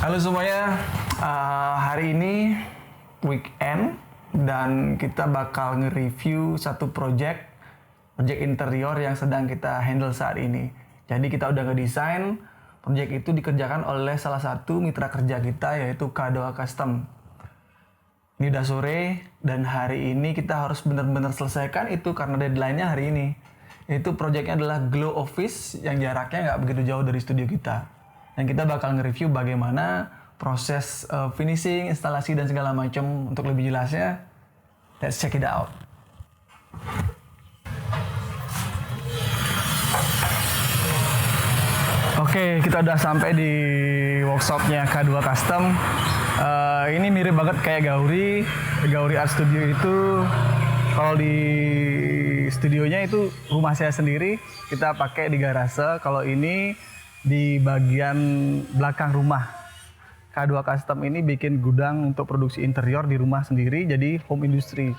Halo semuanya, hari ini weekend dan kita bakal nge-review satu project interior yang sedang kita handle saat ini. Jadi kita udah ngedesain, project itu dikerjakan oleh salah satu mitra kerja kita yaitu K2 Custom. Ini udah sore dan hari ini kita harus benar-benar selesaikan itu karena deadline-nya hari ini. Itu projectnya adalah Glow Office yang jaraknya nggak begitu jauh dari studio kita. Dan kita bakal nge-review bagaimana proses finishing, instalasi, dan segala macam. Untuk lebih jelasnya, let's check it out. Oke, kita udah sampai di workshopnya K2 Custom. Ini mirip banget kayak Gauri Art Studio itu. Kalau di studionya itu rumah saya sendiri, kita pakai di garase. Kalau ini di bagian belakang rumah. K2 Custom ini bikin gudang untuk produksi interior di rumah sendiri, jadi home industry.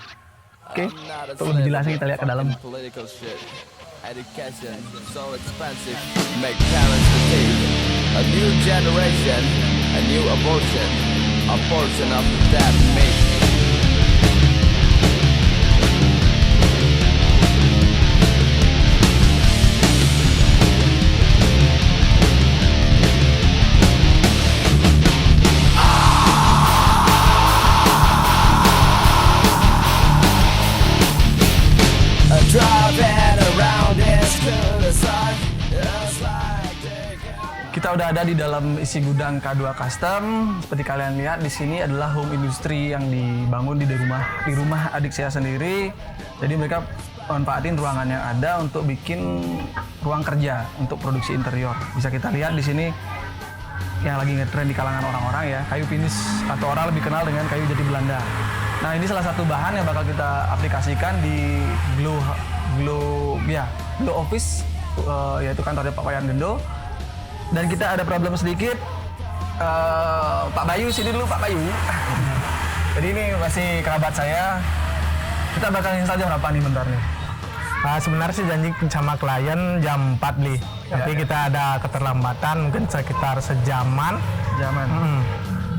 Oke, untuk lebih jelasnya kita lihat ke dalam. Education so expensive, make parents fatigue. A new generation, a new abortion, a portion of that make. Kita udah ada di dalam isi gudang K2 Custom. Seperti kalian lihat di sini adalah home industry yang dibangun di rumah adik saya sendiri. Jadi mereka manfaatin ruangan yang ada untuk bikin ruang kerja untuk produksi interior. Bisa kita lihat di sini yang lagi ngetren di kalangan orang-orang ya, kayu finish atau orang lebih kenal dengan kayu jati Belanda. Nah, ini salah satu bahan yang bakal kita aplikasikan di Glow Office, yaitu kantornya Pak Wayan Gendo. Dan kita ada problem sedikit. Pak Bayu, sini dulu Pak Bayu. Jadi ini masih kerabat saya. Kita bakal install jam berapa nih bentar nih? Sebenarnya sih janji sama klien jam 4 nih. Tapi kita ada keterlambatan mungkin sekitar sejaman.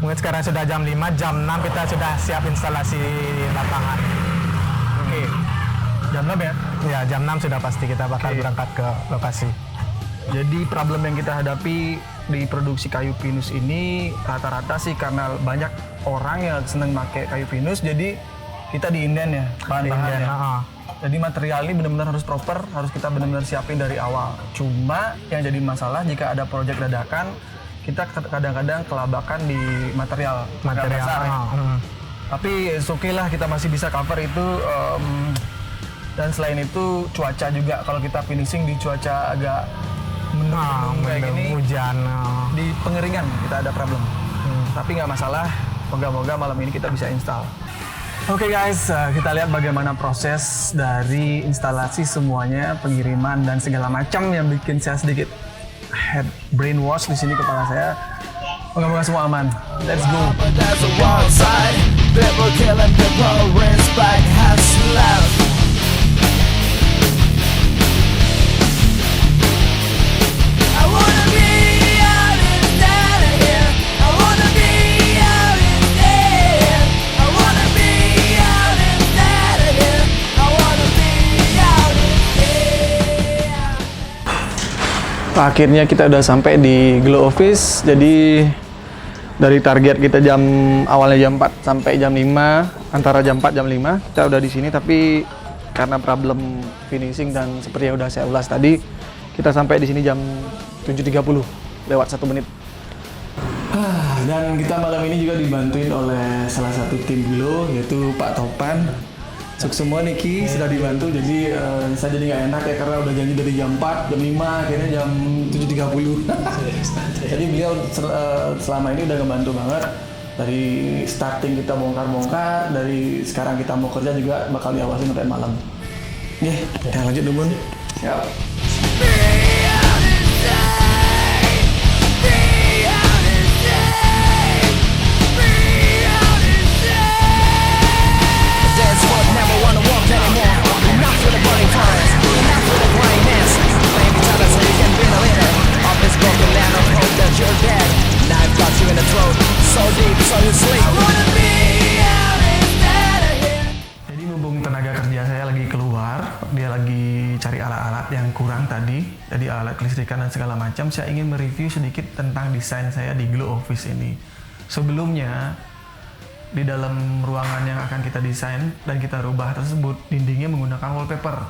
Mungkin sekarang sudah jam 5, jam 6 kita sudah siap instalasi lapangan. Oke. Jam 6 ya? Ya, jam 6 sudah pasti kita bakal berangkat ke lokasi. Jadi problem yang kita hadapi di produksi kayu pinus ini rata-rata sih karena banyak orang yang seneng pakai kayu pinus, jadi kita diinden ya bahan-bahannya. Jadi material ini benar-benar harus proper, harus kita benar-benar siapin dari awal. Cuma yang jadi masalah jika ada proyek dadakan, kita kadang-kadang kelabakan di material dasar. Tapi oke lah, kita masih bisa cover itu. Dan selain itu cuaca juga, kalau kita finishing di cuaca agak mendung kayak gini, hujan, di pengeringan kita ada problem. Tapi nggak masalah, moga-moga malam ini kita bisa install. Oke guys, kita lihat bagaimana proses dari instalasi semuanya, pengiriman dan segala macam yang bikin saya sedikit head brainwash di sini kepala saya. Moga-moga semua aman. Let's go. Akhirnya kita udah sampai di Glow Office. Jadi dari target kita awalnya jam 4 sampai jam 5, antara jam 4 jam 5 kita udah di sini, tapi karena problem finishing dan seperti yang udah saya ulas tadi, kita sampai di sini jam 7.30 lewat 1 menit. Dan kita malam ini juga dibantuin oleh salah satu tim Glow, yaitu Pak Topan. Suk semua Niki sudah dibantu, jadi saya jadi nggak enak ya karena udah janji dari jam 4, jam 5, akhirnya jam 7.30. Jadi beliau selama ini udah ngebantu banget. Dari starting kita bongkar-bongkar, dari sekarang kita mau kerja juga bakal diawasin sampai malam. Kita lanjut dulu. Siap. Broken land of hope that you're dead. Knife got you in the throat. yang kurang tadi alat kelistrikan dan segala macam, saya ingin mereview sedikit tentang desain saya di Glow Office ini. Sebelumnya, di dalam ruangan yang akan kita desain dan kita rubah tersebut, dindingnya menggunakan wallpaper.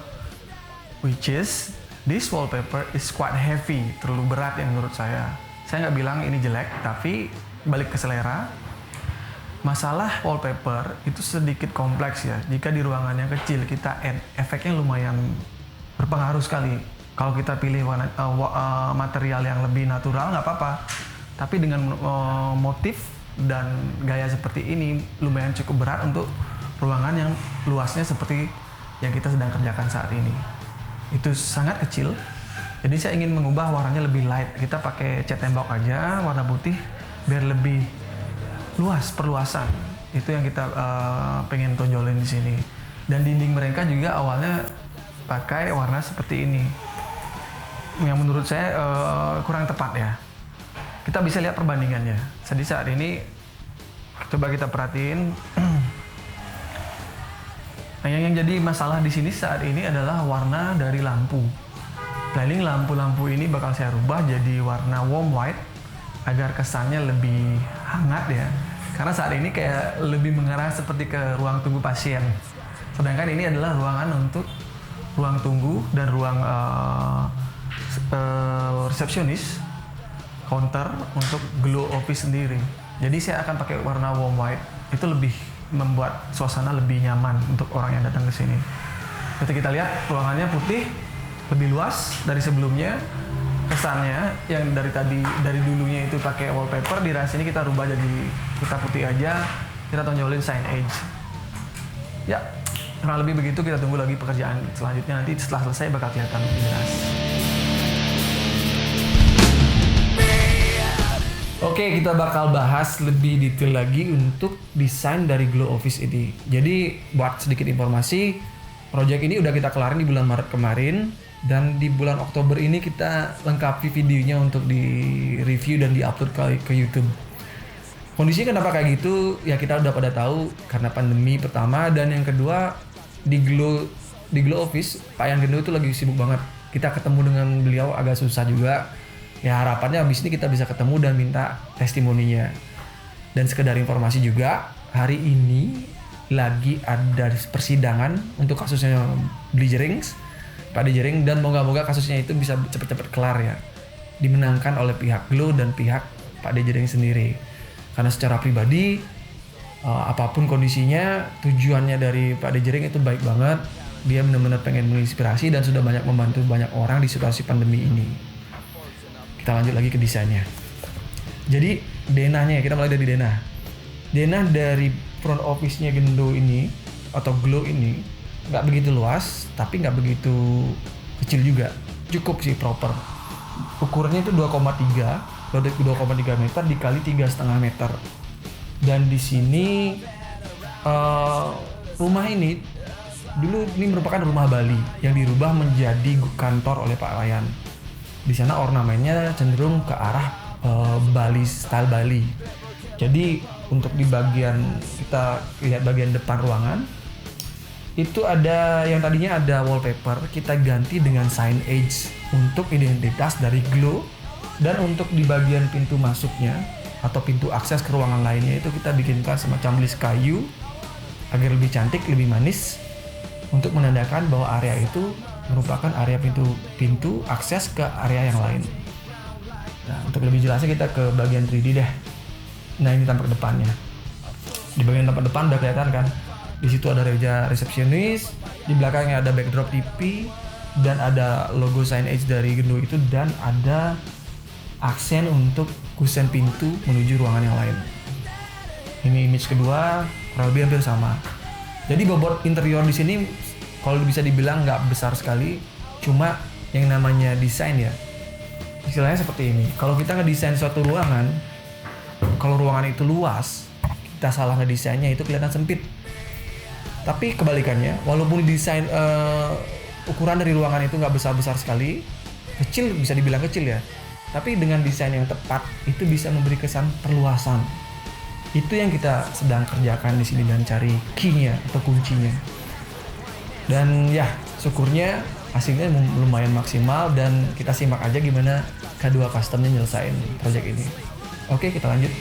Which is, this wallpaper is quite heavy, terlalu berat ya menurut saya. Saya nggak bilang ini jelek, tapi balik ke selera. Masalah wallpaper itu sedikit kompleks ya. Jika di ruangan yang kecil kita add, efeknya lumayan berpengaruh sekali. Kalau kita pilih material yang lebih natural nggak apa-apa. Tapi dengan motif dan gaya seperti ini lumayan cukup berat untuk ruangan yang luasnya seperti yang kita sedang kerjakan saat ini. Itu sangat kecil. Jadi saya ingin mengubah warnanya lebih light. Kita pakai cat tembok aja warna putih biar lebih luas, perluasan. Itu yang kita pengen tonjolin di sini. Dan dinding mereka juga awalnya pakai warna seperti ini. Yang menurut saya kurang tepat ya. Kita bisa lihat perbandingannya. Jadi saat ini coba kita perhatiin. Nah, yang jadi masalah di sini saat ini adalah warna dari lampu. Planning lampu-lampu ini bakal saya rubah jadi warna warm white agar kesannya lebih hangat ya. Karena saat ini kayak lebih mengarah seperti ke ruang tunggu pasien. Sedangkan ini adalah ruangan untuk ruang tunggu dan ruang resepsionis, counter untuk Glow Office sendiri. Jadi saya akan pakai warna warm white. Itu lebih membuat suasana lebih nyaman untuk orang yang datang ke sini. Ketika kita lihat ruangannya putih, lebih luas dari sebelumnya. Kesannya yang dari dulunya itu pakai wallpaper, di sini kita rubah jadi kita putih aja. Kita tonjolin signage. Ya, kurang lebih begitu. Kita tunggu lagi pekerjaan selanjutnya, nanti setelah selesai bakal kelihatan lebih jelas. Oke, kita bakal bahas lebih detail lagi untuk desain dari Glow Office ini. Jadi, buat sedikit informasi, project ini udah kita kelarin di bulan Maret kemarin, dan di bulan Oktober ini kita lengkapi videonya untuk di review dan di-upload ke YouTube. Kondisinya kenapa kayak gitu? Ya kita udah pada tahu karena pandemi pertama, dan yang kedua di Glow Office Pak Yan Gendo itu lagi sibuk banget. Kita ketemu dengan beliau agak susah juga. Ya harapannya habis ini kita bisa ketemu dan minta testimoninya. Dan sekedar informasi juga, hari ini lagi ada persidangan untuk kasusnya Pak Dijering, dan moga-moga kasusnya itu bisa cepat-cepat kelar ya. Dimenangkan oleh pihak Glow dan pihak Pak Dijering sendiri. Karena secara pribadi, apapun kondisinya, tujuannya dari Pak Dijering itu baik banget. Dia benar-benar pengen menginspirasi dan sudah banyak membantu banyak orang di situasi pandemi ini. Kita lanjut lagi ke desainnya. Jadi denahnya, kita mulai dari denah. Denah dari front office-nya Gendo ini atau Glow ini nggak begitu luas, tapi nggak begitu kecil juga. Cukup sih proper. Ukurannya itu 2,3 meter dikali 3,5 meter. Dan di sini rumah ini dulu ini merupakan rumah Bali yang dirubah menjadi kantor oleh Pak Ryan. Di sana ornamennya cenderung ke arah Bali, style Bali. Jadi untuk di bagian, kita lihat bagian depan ruangan, itu ada yang tadinya ada wallpaper, kita ganti dengan signage untuk identitas dari Glow. Dan untuk di bagian pintu masuknya atau pintu akses ke ruangan lainnya itu kita bikinkan semacam list kayu agar lebih cantik, lebih manis, untuk menandakan bahwa area itu merupakan area pintu akses ke area yang lain. Nah, untuk lebih jelasnya kita ke bagian 3D deh. Nah, ini tampak depannya. Di bagian tampak depan udah kelihatan kan? Di situ ada meja resepsionis, di belakangnya ada backdrop TV, dan ada logo signage dari Gendo itu, dan ada aksen untuk kusen pintu menuju ruangan yang lain. Ini image kedua, kurang lebih hampir sama. Jadi bobot interior di sini kalau bisa dibilang nggak besar sekali, cuma yang namanya desain ya, istilahnya seperti ini. Kalau kita ngedesain suatu ruangan, kalau ruangan itu luas, kita salah ngedesainnya itu kelihatan sempit. Tapi kebalikannya, walaupun desain ukuran dari ruangan itu nggak besar-besar sekali, kecil bisa dibilang kecil ya, tapi dengan desain yang tepat itu bisa memberi kesan perluasan. Itu yang kita sedang kerjakan di sini dan cari key-nya atau kuncinya. Dan ya, syukurnya hasilnya lumayan maksimal, dan kita simak aja gimana kedua customnya nyelesain project ini. Oke, kita lanjut.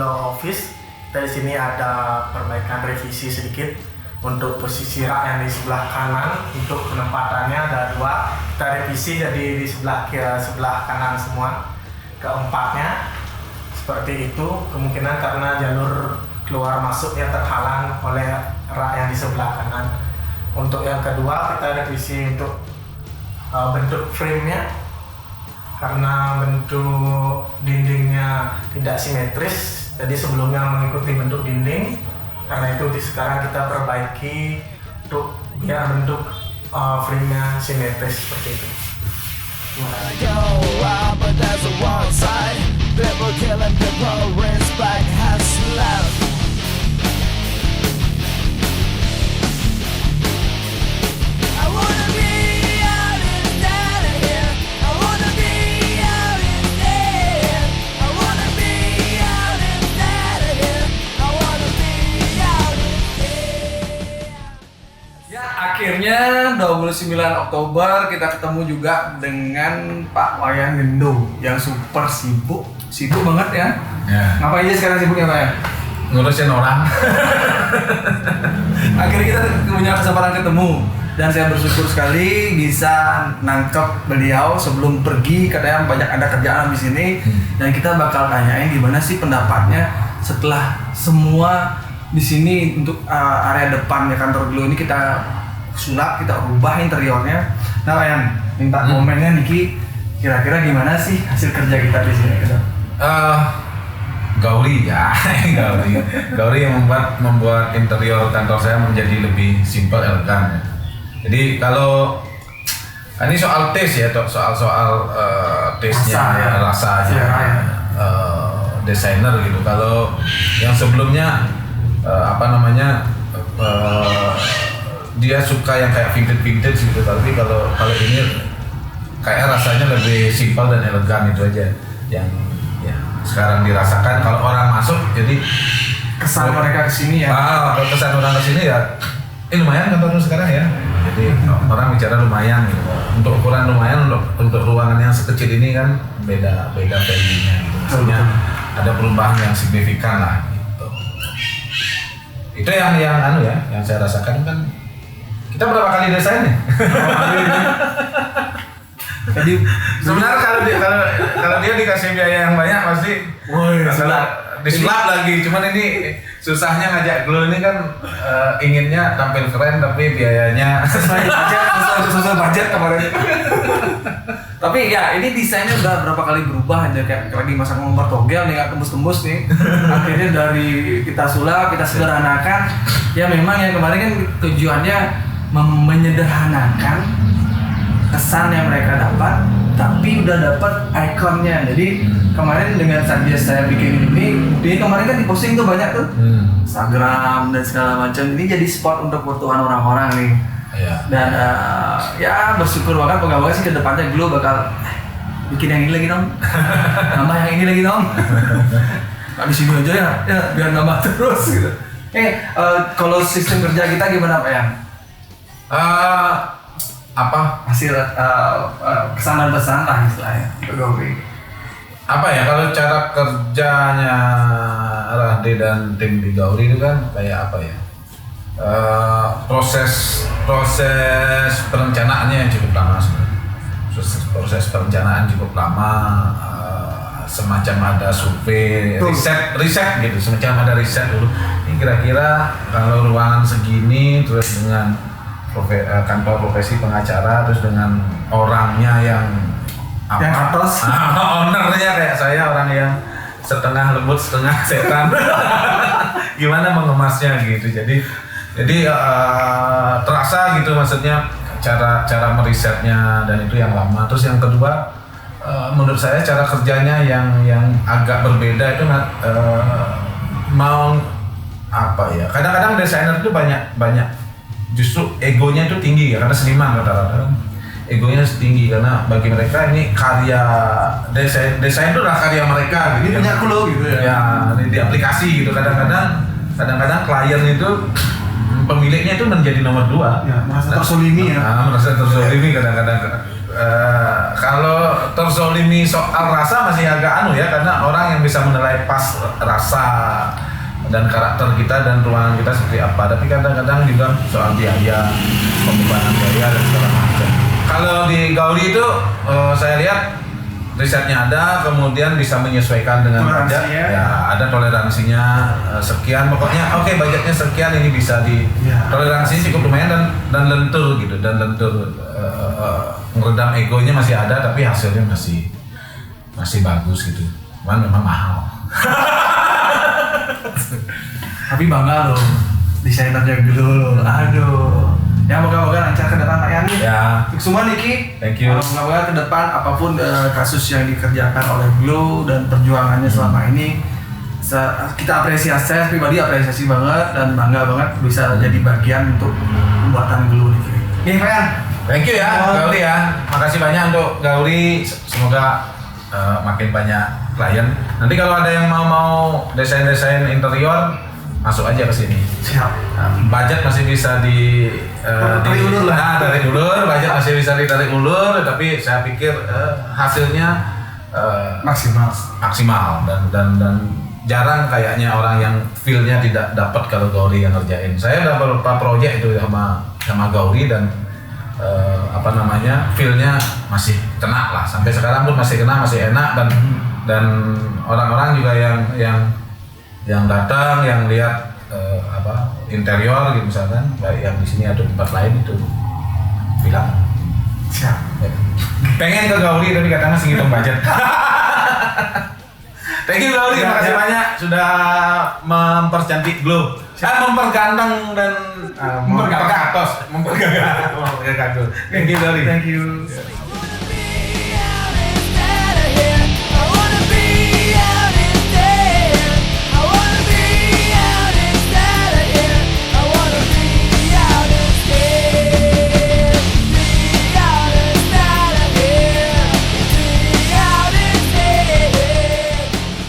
Office. Dari sini ada perbaikan revisi sedikit untuk posisi rak yang di sebelah kanan. Untuk penempatannya ada 2, kita revisi jadi di sebelah kanan semua. Keempatnya seperti itu, kemungkinan karena jalur keluar masuknya terhalang oleh rak yang di sebelah kanan. Untuk yang kedua kita revisi untuk bentuk frame-nya, karena bentuk dindingnya tidak simetris. Jadi sebelumnya mengikuti bentuk dinding, karena itu sekarang kita perbaiki untuk biar bentuk frame-nya simetris seperti itu. Akhirnya 29 Oktober kita ketemu juga dengan Pak Wayan Gendo yang super sibuk banget ya. Ngapain aja sekarang sibuknya Pak ya? Ngurusin orang. Akhirnya kita punya kesempatan ketemu, dan saya bersyukur sekali bisa nangkep beliau sebelum pergi, katanya banyak ada kerjaan di sini. Dan kita bakal tanyain gimana sih pendapatnya setelah semua di sini untuk area depannya kantor Glo ini kita sulap, kita ubah interiornya. Nah, Wayan, minta komennya Niki, kira-kira gimana sih hasil kerja kita di sini? Gauri ya, Gauri yang membuat interior kantor saya menjadi lebih simpel, elegan. Jadi kalau ini soal taste ya, soal taste-nya, rasanya, desainer gitu. Kalau yang sebelumnya dia suka yang kayak vintage gitu, tapi kalau ini kayak rasanya lebih simpel dan elegan, itu aja yang ya sekarang dirasakan kalau orang masuk. Jadi Kesan mereka kesini ya? Kesan orang kesini ya, lumayan kantornya sekarang ya. Jadi orang bicara lumayan gitu. Untuk ukuran lumayan, untuk ruangan yang sekecil ini kan beda value-nya gitu. Maksudnya ada perubahan yang signifikan lah gitu. Itu yang saya rasakan kan. Kita berapa kali desain nih? Jadi sebenarnya kalau dia dikasih biaya yang banyak pasti disulap lagi. Cuman ini susahnya ngajak Glo ini kan inginnya tampil keren tapi biayanya sesuai budget kemarin. Tapi ya ini desainnya udah berapa kali berubah aja, kayak lagi masang nomor togel nih, nggak tembus-tembus nih. Akhirnya dari kita sulap, kita sederhanakan. Ya memang yang kemarin kan tujuannya menyederhanakan kesan yang mereka dapat, tapi udah dapat ikonnya. Jadi kemarin dengan subject saya bikin ini kemarin kan diposting tuh banyak tuh, Instagram dan segala macam. Ini jadi spot untuk kebutuhan orang-orang nih. Iya. Dan ya bersyukur banget, moga-moga sih ke depannya Glo bakal bikin yang ini lagi dong, nambah yang ini lagi dong. Nah, di sini aja ya biar nambah terus gitu. Kalau sistem kerja kita gimana Pak ya? Hasil kesan dan pesan lah istilahnya untuk Gauri. Apa ya, kalau cara kerjanya Rahdi dan tim di Gauri itu kan kayak apa ya, proses perencanaannya yang cukup lama sebenarnya. Proses perencanaan cukup lama, semacam ada survei, riset gitu, semacam ada riset dulu. Ini kira-kira kalau ruangan segini, terus dengan kantor profesi pengacara, terus dengan orangnya yang atas, ownernya kayak saya, orang yang setengah lembut setengah setan, gimana mengemasnya gitu. Jadi terasa gitu, maksudnya cara merisetnya, dan itu yang lama. Terus yang kedua, menurut saya cara kerjanya yang agak berbeda itu mau apa ya? Kadang-kadang desainer itu banyak justru egonya itu tinggi ya, karena seniman rata-rata egonya tinggi karena bagi mereka ini karya desain itu adalah karya mereka gitu. Ini punya aku loh gitu ya. Ya, di aplikasi gitu. Kadang-kadang klien itu pemiliknya itu menjadi nomor 2. Ya, merasa tersolimi ya. Merasa tersolimi kadang-kadang. Kalau terzolimi soal rasa masih agak ya, karena orang yang bisa menilai pas rasa dan karakter kita dan ruangan kita seperti apa. Tapi kadang-kadang juga soal biaya, pembebanan biaya dan segala macam. Kalau di Gauri itu saya lihat risetnya ada, kemudian bisa menyesuaikan dengan budget. Ya, ada toleransinya sekian. Pokoknya oke, budgetnya sekian, ini bisa di toleransinya cukup lumayan dan lentur gitu, dan lentur. Meredam egonya masih ada, tapi hasilnya masih bagus gitu. Cuman memang mahal. Tapi bangga loh, desainernya dulu. Aduh. Ya moga-moga lancar ke depan Pak Yani. Ya. Semua Niki. Thank you. Moga-moga ke depan apapun kasus yang dikerjakan oleh Glow dan perjuangannya selama ini kita apresiasi, saya pribadi apresiasi banget dan bangga banget bisa jadi bagian untuk pembuatan Glow Niki. Nih Pak Yan. Thank you ya, Gauri ya. Makasih banyak untuk Gauri. Semoga makin banyak klien. Nanti kalau ada yang mau desain interior, masuk aja ke sini. Siap. Budget masih bisa tarik ulur lah. Tarik ulur, budget masih bisa ditarik ulur, tapi saya pikir hasilnya maksimal dan jarang kayaknya orang yang feel-nya tidak dapat kalau Gauri yang ngerjain. Saya udah beberapa project itu sama Gauri dan feel-nya masih kena lah, sampai sekarang pun masih kena, masih enak dan orang-orang juga yang datang, yang lihat interior gitu misalkan, baik yang di sini atau tempat lain itu bilang Siap. pengen ke Gauri tapi katanya segitu budget. Thank you Gauri, makasih banyak sudah mempercantik Glow. Memperganteng dan mempergagas. Thank you Gauri. Thank you.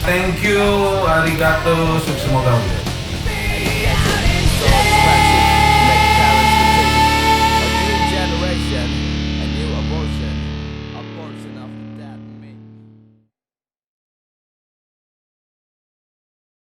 Thank you, arigato, sukses semoga.